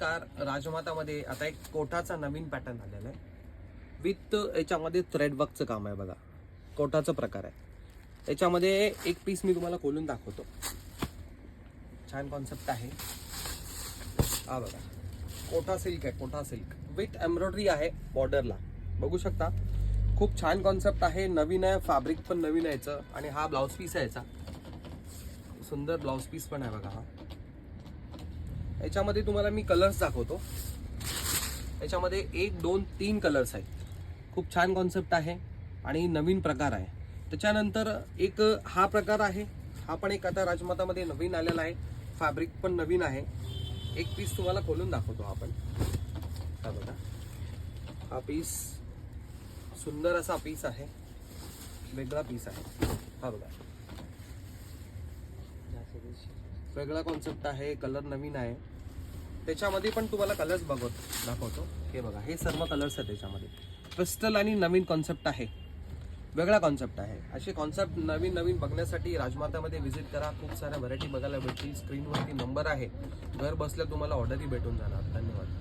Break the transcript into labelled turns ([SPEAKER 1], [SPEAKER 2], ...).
[SPEAKER 1] Car राजमातामध्ये आता एक कोटाचा नवीन pattern आलेला आहे विथ याच्यामध्ये थ्रेड वर्कचं काम आहे बघा. कोटाचा प्रकार आहे. याच्यामध्ये एक पीस मी तुम्हाला खोलून दाखवतो. छान कॉन्सेप्ट आहे हा बघा. कोटा सिल्क आहे. कोटा सिल्क विथ एम्ब्रॉयडरी आहे बॉर्डरला. बघू शकता खूप छान कॉन्सेप्ट आहे. नवीन आहे. फॅब्रिक पण नवीन आहे याचं. आणि हा ब्लाउज पीस आहे याचा. सुंदर ब्लाउज पीस पण आहे बघा हा. याच्यामध्ये तुम्हाला मी कलर्स दाखवतो. याच्यामध्ये 1 2 3 कलर्स आहेत. खूप छान कॉन्सेप्ट आहे आणि नवीन प्रकार आहे. त्याच्यानंतर एक हा प्रकार आहे. हा पण एक आता राजमातामध्ये नवीन आलेला आहे. फॅब्रिक पण नवीन आहे. एक पीस तुम्हाला खोलून दाखवतो आपण. हा बघा हा पीस सुंदर असा पीस आहे. वेगळा पीस आहे हा बघा. वेगळा कॉन्सेप्ट आहे. कलर नवीन आहे. त्याच्यामध्ये पण तुम्हाला कलर्स दाखवतो. हे बघा हे सर्व कलर्स आहेत त्याच्यामध्ये. क्रिस्टल आणि नवीन कॉन्सेप्ट आहे. वेगळा कॉन्सेप्ट आहे. असे कॉन्सेप्ट नवीन नवीन बघण्यासाठी राजमातामध्ये व्हिजिट करा. खूप साऱ्या व्हरायटी बघायला भेटतील. स्क्रीनवरती नंबर आहे. घर बसल्या तुम्हाला ऑर्डरही भेटून जाणार. धन्यवाद.